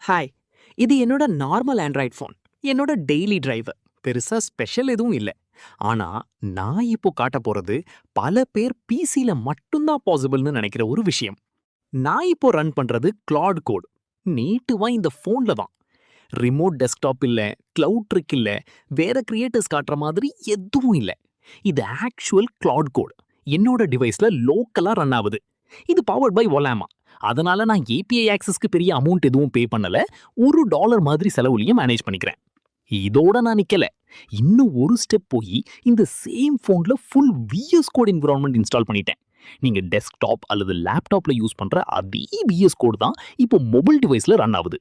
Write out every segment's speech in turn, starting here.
Hi. இது என்னோட normal Android phone. என்னோட டெய்லி டிரைவர். பெருசா ஸ்பெஷல் எதுவும் இல்ல. ஆனா, நான் இப்போ காட்டப் போறது பல பேர் பிசில மட்டும் தான் பாசிபிள்னு நினைக்கிற ஒரு விஷயம். நான் இப்போ ரன் பண்றது கிளாட் கோட். நேட்டிவா இந்த ஃபோன்ல தான். ரிமோட் டெஸ்க்டாப் இல்ல, கிளவுட் ட்ரிக் இல்ல, வேற கிரியேட்டர்ஸ் காட்டுற மாதிரி எதுவும் இல்ல. இது ஆக்சுவல் கிளாட் கோட். என்னோட டிவைஸ்ல லோக்கலா ரன் ஆகுது. இது பவர்ட் பை ஒலாமா. அதனால நான் ஏபிஐ ஆக்சஸ்க்கு பெரிய அமௌண்ட் எதுவும் பே பண்ணல. $1 மாதிரி செலவுலையும் மேனேஜ் பண்ணிக்கிறேன். இதோட நான் நிக்கல. இன்னும் ஒரு ஸ்டெப் போய் இந்த சேம் ஃபோன்ல full VS code environment install பண்ணிட்டேன். நீங்க டெஸ்க்டாப் அல்லது லேப்டாப்ல யூஸ் பண்ற அதே விஎஸ் கோட் தான் இப்போ மொபைல் டிவைஸ்ல ரன் ஆகுது.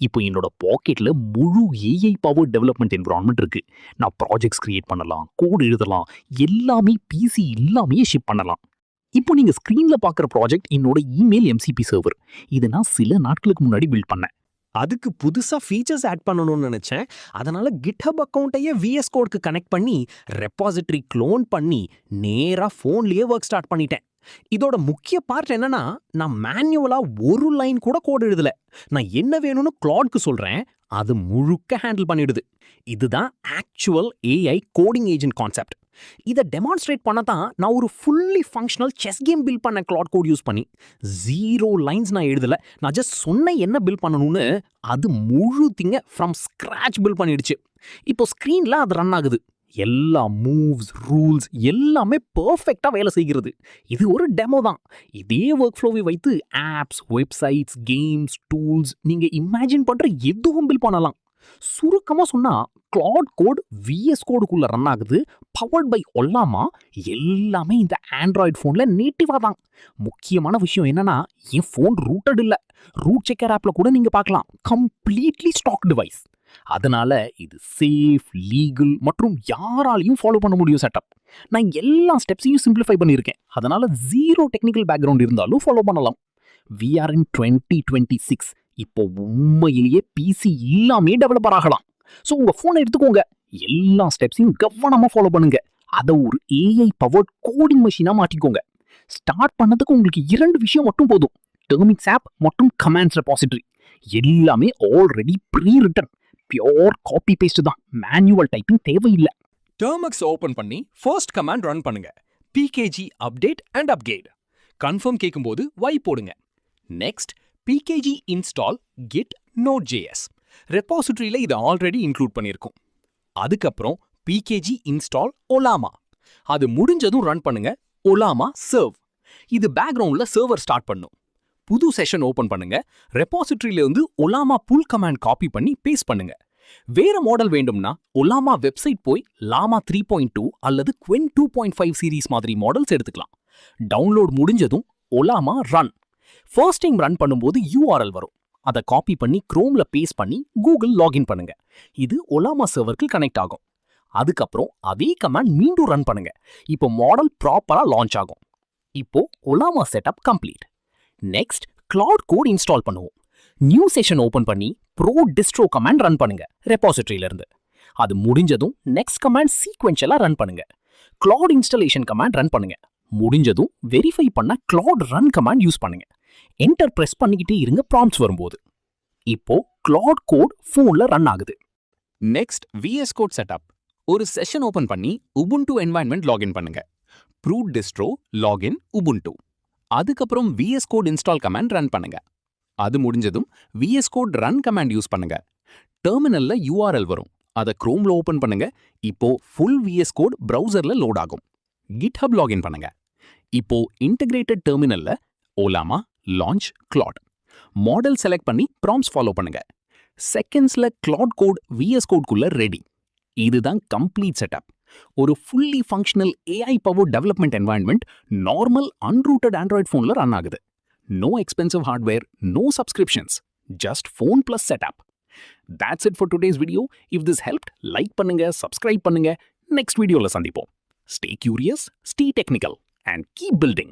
இப்போ என்னோட பாக்கெட்ல முழு ஏஐ பவர் டெவலப்மெண்ட் என்விரான்மெண்ட் இருக்கு. நான் ப்ராஜெக்ட்ஸ் கிரியேட் பண்ணலாம், கோட் எழுதலாம், எல்லாமே பிசி இல்லாமயே ஷிப் பண்ணலாம். இப்போ நீங்க ஸ்கிரீன்ல பார்க்குற ப்ராஜெக்ட் என்னோட இமெயில் எம்சிபி சர்வர். இதை நான் சில நாட்களுக்கு முன்னாடி பில்ட் பண்ணேன். அதுக்கு புதுசா ஃபீச்சர்ஸ் ஆட் பண்ணணும்னு நினைச்சேன். அதனால GitHub அக்கவுண்ட்டையே VS கோட்க்கு கனெக்ட் பண்ணி ரெபாசிட்டரி க்ளோன் பண்ணி நேரா ஃபோன்லயே ஒர்க் ஸ்டார்ட் பண்ணிட்டேன். இதோட முக்கிய பார்ட் என்னன்னா, நான் மேனுவலா ஒரு லைன் கூட கோட் எழுதல. நான் என்ன வேணும்னு கிளாட்க்கு சொல்றேன், அது முழுக்க ஹேண்டில் பண்ணிடுது. இதுதான் actual AI coding agent concept. இதை டெமான்ஸ்ட்ரேட் பண்ண தான் நான் ஒரு fully functional chess game build பண்ண கிளாட் கோட் யூஸ் பண்ணி 0 லைன்ஸ் நான் எழுதல. நான் ஜஸ்ட் சொன்ன என்ன பில்ட் பண்ணணும்னு அது முழு திங்க ஃப்ரம் ஸ்கிராச் பில்ட் பண்ணிடுச்சு. இப்போ ஸ்க்ரீன்ல அது ரன் ஆகுது. எல்லா மூவ்ஸ், ரூல்ஸ் எல்லாமே பெர்ஃபெக்ட்டா வேலை செய்கிறது. இது ஒரு டெமோ தான். இதே ஒர்க் ஃப்ளோவை வைத்து ஆப்ஸ், வெப்சைட்ஸ், கேம்ஸ், டூல்ஸ் நீங்க இமேஜின் பண்ற எதுவும் பில்ட் பண்ணலாம். சுருக்கமா சொன்னா கிளாட் கோட் விஎஸ் கோடுக்குள்ள ரன் ஆகுது, பவர்ட் பை ஒல்லாமா. எல்லாமே இந்த ஆண்ட்ராய்டு ஃபோன்ல நேட்டிவா தான். முக்கியமான விஷயம் என்னன்னா, என் ஃபோன் ரூட்டட் இல்ல. ரூட் செக்கர் ஆப்ல கூட நீங்க பார்க்கலாம். Completely stock device. அதனால இது சேஃப், லீகல் மற்றும் யாராலையும் ஃபாலோ பண்ண முடியும் செட்டப். நான் எல்லா ஸ்டெப்ஸையும் சிம்பிளிஃபை பண்ணியிருக்கேன். அதனால 0 டெக்னிக்கல் பேக்ரவுண்ட் இருந்தாலும் ஃபாலோ பண்ணலாம். We are in 2026. இப்போ உண்மையிலேயே பிசி இல்லாமே டெவலப்பர் ஆகலாம். ஸோ உங்க ஃபோனை எடுத்துக்கோங்க, எல்லா ஸ்டெப்ஸையும் கவனமா ஃபாலோ பண்ணுங்க. அதை ஒரு ஏஐ பவர்ட் கோடிங் மெஷினா மாற்றிக்கோங்க. ஸ்டார்ட் பண்ணதுக்கு உங்களுக்கு 2 விஷயம் மட்டும் போதும்: டெர்மிக்ஸ் ஆப் மற்றும் கமாண்ட்ஸ் ரெபாசிட்டரி. எல்லாமே already pre written, pure copy paste தான். மேனுவல் டைப்பிங் தேவையில்லை. டெர்மிக்ஸ் ஓபன் பண்ணி ஃபர்ஸ்ட் கமாண்ட் ரன் பண்ணுங்க. pkg update and upgrade. Confirm கேட்கும்போது y போடுங்க. Next pkg install git node.js. ரெபாசிட்டரியில இதை ஆல்ரெடி இன்க்ளூட் பண்ணியிருக்கோம். அதுக்கப்புறம் pkg இன்ஸ்டால் ஒலாமா. அது முடிஞ்சதும் ரன் பண்ணுங்க ஒலாமா சர்வ். இது பேக்ரவுண்ட்ல சர்வர் ஸ்டார்ட் பண்ணும். புது செஷன் ஓபன் பண்ணுங்க. ரெபாசிட்டரியில இருந்து ஒலாமா புல் கமாண்ட் காப்பி பண்ணி பேஸ்ட் பண்ணுங்க. வேற மாடல் வேண்டும்னா ஒலாமா வெப்சைட் போய் லாமா 3.2 அல்லது Qwen 2.5 சீரிஸ் மாதிரி மாடல்ஸ் எடுத்துக்கலாம். டவுன்லோட் முடிஞ்சதும் ஒலாமா ரன். ஃபர்ஸ்ட் டைம் ரன் பண்ணும்போது URL வரும். அதை காப்பி பண்ணி குரோம்ல பேஸ்ட் பண்ணி கூகுள் லாகின் பண்ணுங்க. இது ஒலாமா சர்வருக்கு கனெக்ட் ஆகும். அதுக்கப்புறம் அதே கமாண்ட் மீண்டும் ரன் பண்ணுங்க. இப்போ மாடல் ப்ராப்பரா லான்ச் ஆகும். இப்போ Ollama setup complete. Next Claude code install பண்ணுவோம். நியூ செஷன் ஓபன் பண்ணி ப்ரோ டிஸ்ட்ரோ கமாண்ட் ரன் பண்ணுங்க ரெபாசிட்டரியில இருந்து. அது முடிஞ்சதும் நெக்ஸ்ட் கமாண்ட் சீக்வென்ஷியலா ரன் பண்ணுங்க. கிளாட் இன்ஸ்டாலேஷன் கமாண்ட் ரன் பண்ணுங்க. முடிஞ்சதும் வெரிஃபை பண்ண கிளாட் ரன் கமாண்ட் யூஸ் பண்ணுங்க. என்டர் பிரஸ் பண்ணிக்கிட்டே இருங்க ப்ராம்ப்ட்ஸ் வரும்போது. இப்போ கிளாட் கோட் ஃபோன்ல ரன் ஆகுது. Next VS code setup. ஒரு செஷன் ஓபன் பண்ணி உபுண்டு என்வாயன்மெண்ட் லாகின் பண்ணுங்க. Proot distro login Ubuntu. அதுக்கப்புறம் VS code install command run பண்ணுங்க. அது முடிஞ்சதும் VS code run command use பண்ணுங்க. டெர்மினல்ல URL வரும். அதை குரோம்ல ஓபன் பண்ணுங்க. இப்போ ஃபுல் VS கோட் பிரவுசர்ல லோட் ஆகும். GitHub லாகின் பண்ணுங்க. இப்போ இன்டகிரேட்டட் டெர்மினல்ல Ollama launch Claude model select பண்ணி ப்ராம்ப்ட்ஸ் ஃபாலோ பண்ணுங்க. செகண்ட்ஸ்ல கிளாட் கோட் VS கோட்குள்ள ரெடி. இதுதான் கம்ப்ளீட் செட்டப். ஒரு fully functional AI power development environment normal unrooted Android ஃபோன்ல ரன் ஆகுது. No expensive hardware, no subscriptions, just phone plus setup. That's it for today's video. If this helped, like பண்ணுங்க, subscribe பண்ணுங்க. Next வீடியோல சந்திப்போம். Stay curious, stay technical, and keep building.